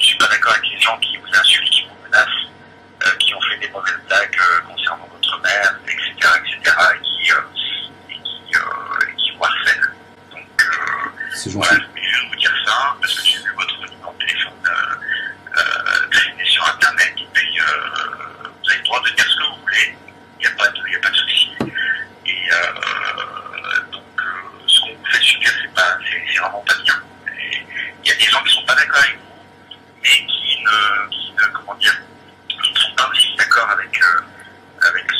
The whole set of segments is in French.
ne suis pas d'accord avec les gens qui vous insultent, qui vous menacent, qui ont fait des mauvaises blagues concernant votre mère, etc., et qui vous harcèlent. Donc, voilà, je voulais juste vous dire ça, parce que j'ai vu votre numéro de téléphone traîner sur Internet, et puis vous avez le droit de dire ce que vous voulez, il n'y a pas de souci. Et donc, ce qu'on vous fait subir, c'est vraiment pas bien. Il y a des gens qui ne sont pas d'accord avec vous, mais qui ne sont pas aussi d'accord avec ce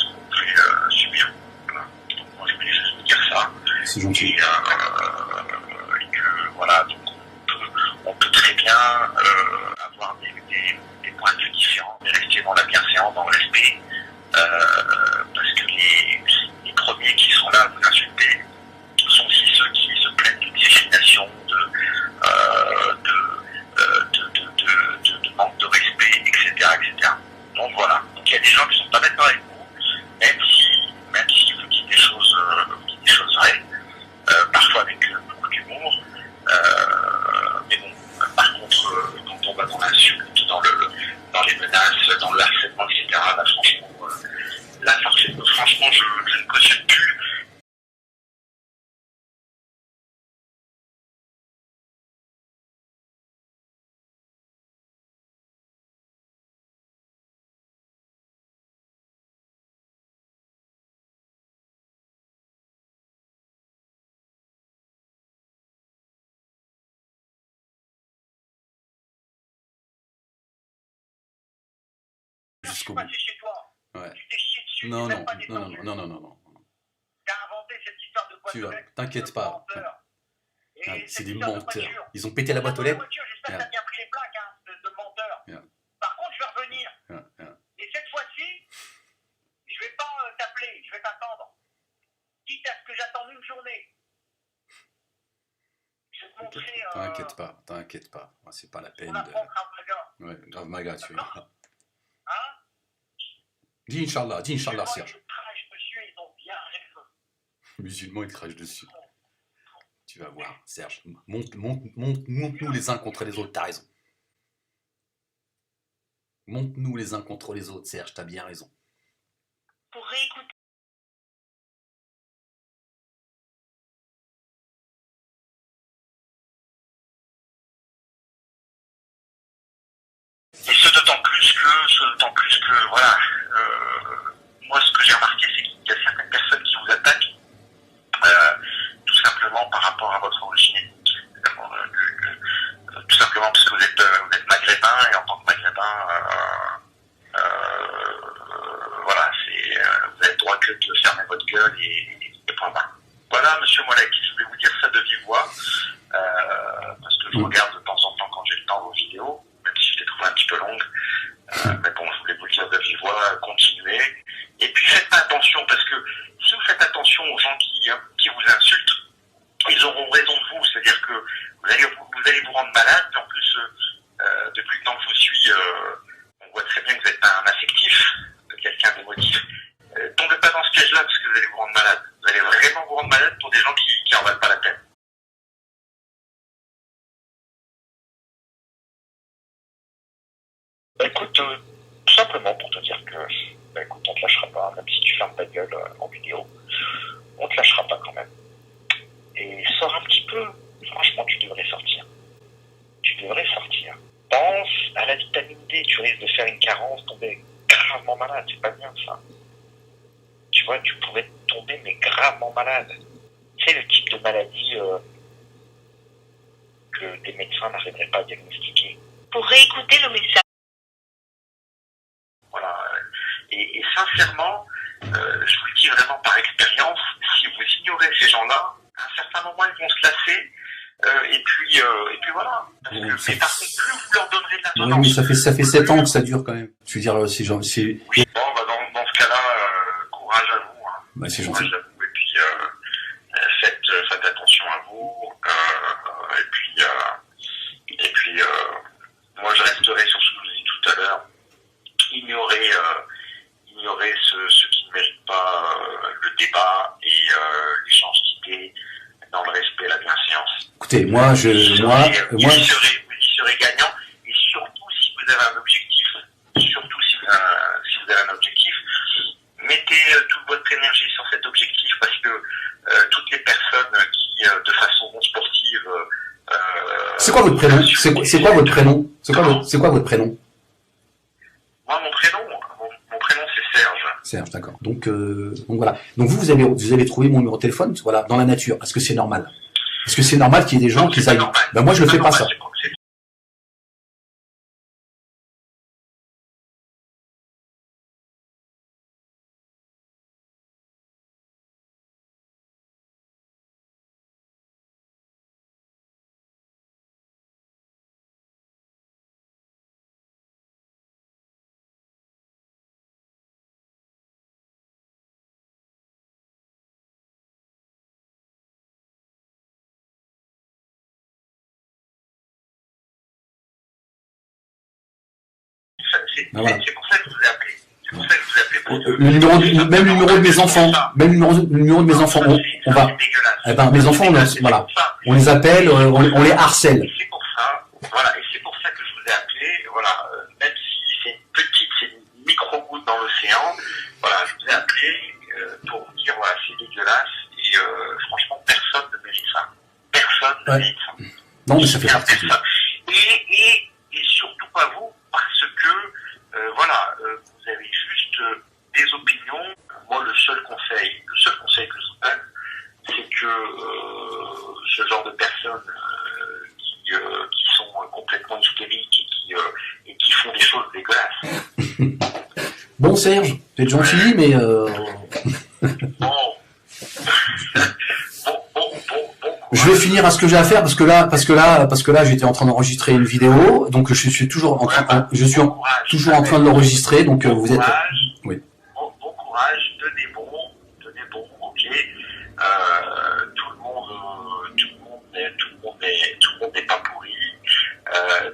qu'on vous fait subir. Voilà. Donc, moi, je voulais juste vous dire ça. C'est gentil. Et que, voilà, donc on peut très bien avoir des points de vue différents, mais rester dans la bienséance, dans le respect, parce que les premiers qui sont là à vous insulter sont aussi ceux qui se plaignent d'une discrimination, de manque de respect, etc., etc. Donc voilà. Donc il y a des gens qui ne sont pas d'accord avec vous, même si vous dites des choses vraies, parfois avec beaucoup d'humour. Mais bon, par contre, quand on va dans l'insulte, dans les menaces, dans le harcèlement, etc., là franchement, je ne cautionne plus. Jusqu'au bout. Chez toi. Ouais. Tu t'es chié dessus. Non. T'as inventé cette histoire de boîte aux lettres. T'inquiète pas. C'est des menteurs. Ils ont pété la la boîte aux lettres. J'espère que t'as bien pris les plaques, hein, de menteur. Par contre, je vais revenir. Et cette fois-ci, je vais pas t'appeler, je vais t'attendre. Quitte à ce que j'attende une journée. Je vais te montrer. T'inquiète pas. C'est pas la peine on apprend Krav Maga. Ouais, Krav Maga, tu vois. Hein? Dis Inch'Allah, Serge. Ils crachent dessus, ils ont bien raison. Musulmans, ils crachent dessus. Tu vas voir, Serge. Monte-nous les uns contre les autres, t'as raison. Monte-nous les uns contre les autres, Serge, t'as bien raison. Pour réécouter. Et ce d'autant plus que voilà, moi ce que j'ai remarqué, c'est qu'il y a certaines personnes qui vous attaquent tout simplement par rapport à votre origine ethnique. Tout simplement parce que vous êtes maghrébin, et en tant que maghrébin, voilà, vous avez le droit que de fermer votre gueule et point barre. Voilà, monsieur Molek, je voulais vous dire ça de vive voix, parce que je regarde de temps en temps quand j'ai le temps vos vidéos, même si je les trouve un petit peu longues. Mais bon, je voulais vous le dire de vive voix, continuez. Et puis faites pas attention, parce que si vous faites attention aux gens qui vous insultent, ils auront raison de vous. C'est-à-dire que vous allez vous rendre malade. Et en plus, depuis le temps que je vous suis, on voit très bien que vous êtes un affectif, quelqu'un d'émotif. Tombez pas dans ce piège-là, parce que vous allez vous rendre malade. Vous allez vraiment vous rendre malade pour des gens qui en valent pas la peine. Écoute, tout simplement pour te dire que, écoute, on te lâchera pas, même si tu fermes ta gueule en vidéo, on te lâchera pas quand même. Et sors un petit peu, franchement, tu devrais sortir. Pense à la vitamine D, tu risques de faire une carence, tomber gravement malade, c'est pas bien ça. Tu vois, tu pourrais tomber mais gravement malade. C'est le type de maladie que des médecins n'arriveraient pas à diagnostiquer. Pour réécouter le message. Voilà. Et sincèrement, je vous le dis vraiment par expérience, si vous ignorez ces gens-là, à un certain moment, ils vont se lasser. Et puis voilà. Mais par contre, plus vous leur donnerez de l'intolérance. Oui, mais ça fait 7 ans que ça dure quand même. Je veux dire, ces gens. Oui, bon, dans ce cas-là, courage à vous. Hein. Bah, c'est courage gentil. à vous. Et puis, faites attention à vous. Et puis, moi, je resterai sur ce que je vous ai dit tout à l'heure. Ignorer ceux qui ne méritent pas le débat et l'échange d'idées dans le respect et la bienséance. Écoutez, moi, vous y serez gagnant, et surtout c'est quoi votre prénom? C'est quoi votre prénom? C'est quoi votre prénom? Moi, mon prénom c'est Serge. Serge, d'accord. Donc voilà. Donc vous avez trouvé mon numéro de téléphone, voilà, dans la nature. Est-ce que c'est normal? Est-ce que c'est normal qu'il y ait des gens qui aillent? Ben moi je le fais pas ça. C'est pour ça que je vous ai appelé. C'est pour ça que je vous ai appelé. Même le numéro de mes enfants, on va. Eh ben, mes enfants, voilà, on les appelle, on les harcèle. C'est pour ça, voilà, et c'est pour ça que je vous ai appelé, voilà, même si c'est une micro-goutte dans l'océan, voilà, je vous ai appelé pour vous dire, voilà, c'est dégueulasse, et franchement, personne ne mérite ça. Personne ne mérite ça. Non, mais ça fait partie. Et surtout pas vous, parce que, voilà, vous avez juste des opinions. Moi, le seul conseil que je vous donne, c'est que ce genre de personnes qui sont complètement hystériques et qui font des choses dégueulasses. Bon Serge, t'es gentil, mais Bon. je vais finir à ce que j'ai à faire parce que là, j'étais en train d'enregistrer une vidéo, donc je suis toujours en train de l'enregistrer, donc vous êtes. Oui. Bon courage, tenez bon, ok. Tout le monde n'est pas pourri.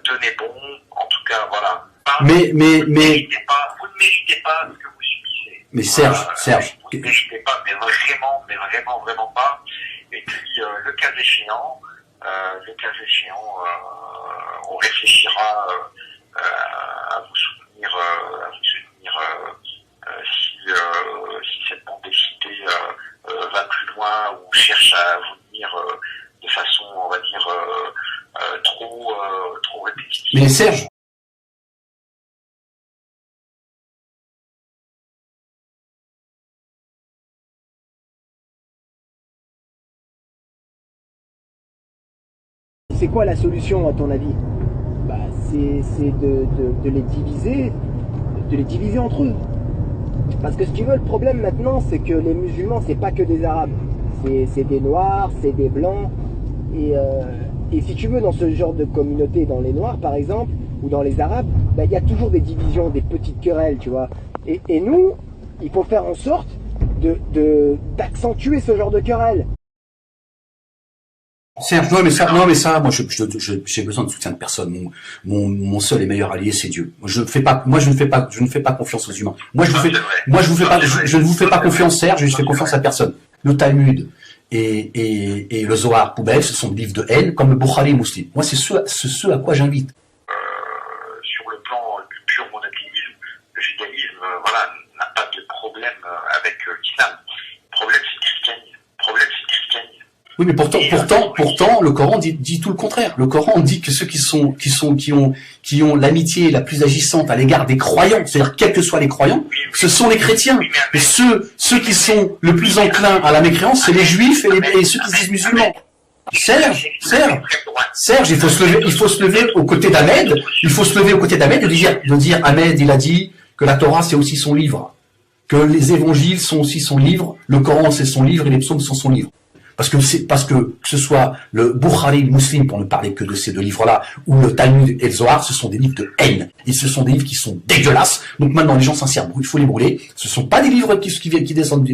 Tenez bon, en tout cas, voilà. Mais vous ne méritez pas ce que vous subissez. Mais Serge. Vous ne méritez pas, mais vraiment pas. Et puis, le cas échéant, on réfléchira à vous soutenir si cette bande dessinée va plus loin ou cherche à vous tenir de façon, on va dire, trop répétitive. Mais Serge. C'est quoi la solution à ton avis? Bah, c'est de les diviser entre eux. Parce que si tu veux, le problème maintenant, c'est que les musulmans, c'est pas que des arabes. C'est des noirs, c'est des blancs. Et si tu veux, dans ce genre de communauté, dans les noirs par exemple, ou dans les arabes, bah, y a toujours des divisions, des petites querelles, tu vois. Et nous, il faut faire en sorte d'accentuer ce genre de querelles. Serge, moi j'ai besoin de soutien de personne. Mon seul et meilleur allié, c'est Dieu. Je ne fais pas confiance aux humains. Je ne vous fais pas confiance, Serge, je fais confiance à personne. Le Talmud et le Zohar poubelle, ce sont des livres de haine, comme le Bukhari Muslim. Moi, c'est ce à quoi j'invite. Sur le plan du pur monothéisme, le judaïsme, voilà, n'a pas de problème avec l'islam. Le problème, c'est le christianisme. Oui, mais pourtant, le Coran dit tout le contraire. Le Coran dit que ceux qui ont l'amitié la plus agissante à l'égard des croyants, c'est-à-dire quels que soient les croyants, ce sont les chrétiens. Et ceux qui sont le plus enclins à la mécréance, c'est les juifs et ceux qui se disent musulmans. Serge, il faut se lever aux côtés d'Ahmed. Il faut se lever aux côtés d'Ahmed et de dire Ahmed, il a dit que la Torah c'est aussi son livre, que les évangiles sont aussi son livre, le Coran c'est son livre et les psaumes sont son livre. Parce que ce soit le Bukhari, le Muslim, pour ne parler que de ces deux livres-là, ou le Talmud et le Zohar, ce sont des livres de haine. Et ce sont des livres qui sont dégueulasses. Donc maintenant, les gens sincères, il faut les brûler. Ce sont pas des livres qui descendent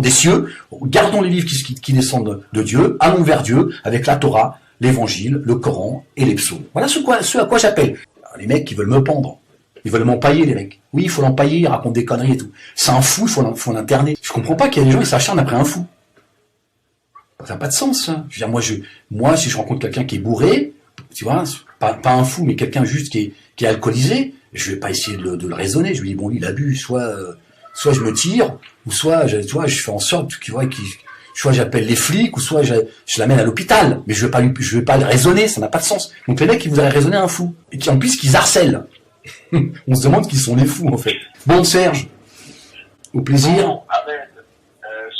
des cieux. Gardons les livres qui descendent de Dieu. Allons vers Dieu avec la Torah, l'évangile, le Coran et les psaumes. Voilà ce à quoi j'appelle. Les mecs qui veulent me pendre. Ils veulent m'empailler, les mecs. Oui, il faut l'empailler, il raconte des conneries et tout. C'est un fou, il faut l'interner. Je comprends pas qu'il y a des gens qui s'acharnent après un fou. Ça n'a pas de sens. Hein. Je veux dire, moi, si je rencontre quelqu'un qui est bourré, tu vois, pas un fou, mais quelqu'un juste qui est alcoolisé, je vais pas essayer de le raisonner. Je lui dis, bon, lui, il a bu, soit je me tire, ou soit je fais en sorte, tu vois, soit j'appelle les flics, ou soit je l'amène à l'hôpital. Mais je vais pas le raisonner, ça n'a pas de sens. Donc les mecs, ils voudraient raisonner un fou. Et qui, en plus, qu'ils harcèlent. On se demande qui sont les fous, en fait. Bon, Serge. Au plaisir. Bon, Ahmed,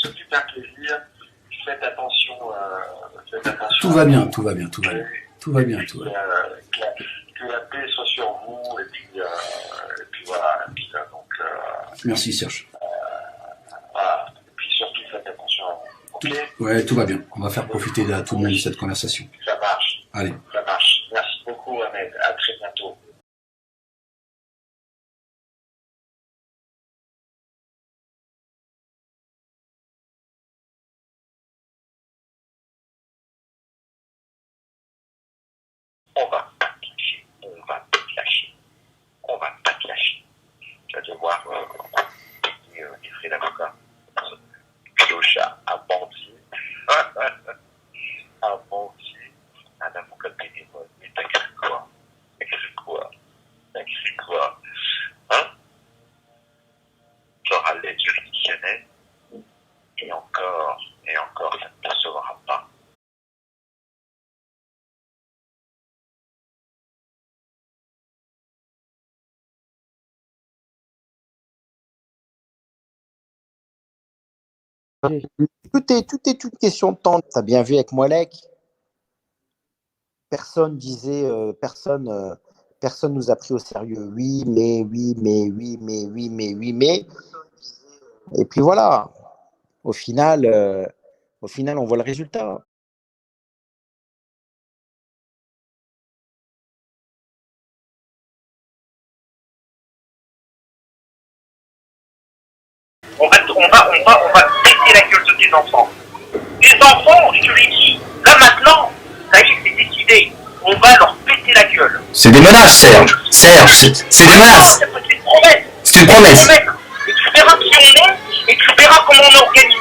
ce fut un plaisir. Faites attention. Tout va bien, tout va bien, tout va bien. Tout va bien, tout va bien. Que la paix soit sur vous, et puis voilà. Et puis, donc, merci, Serge. voilà. Et puis surtout, faites attention à vous. Ok ? Ouais, tout va bien. On va faire profiter à tout le monde de cette conversation. Ça marche. Allez. Ça marche. Merci beaucoup, Ahmed. À très bientôt. On va pas te lâcher. On va pas te lâcher. On va pas te lâcher. Tu vas devoir payer les frais d'avocat. Clochard, un bandit. Un bandit. Un avocat de bénévole. Mais t'as cru quoi? T'as cru quoi? T'as cru quoi? Hein? Tu auras l'aide juridictionnelle. Et encore, ça ne te sauvera pas. Tout est une question de temps. Tu as bien vu avec Molek. Personne disait, personne nous a pris au sérieux. Oui, mais. Et puis voilà. Au final, on voit le résultat. On va péter la gueule de tes enfants. Tes enfants, je te l'ai dit, là maintenant, ça y est, c'est décidé. On va leur péter la gueule. C'est des menaces, Serge. Serge, c'est des menaces. C'est une promesse. C'est une promesse. Et tu verras qui on est, et tu verras comment on organise.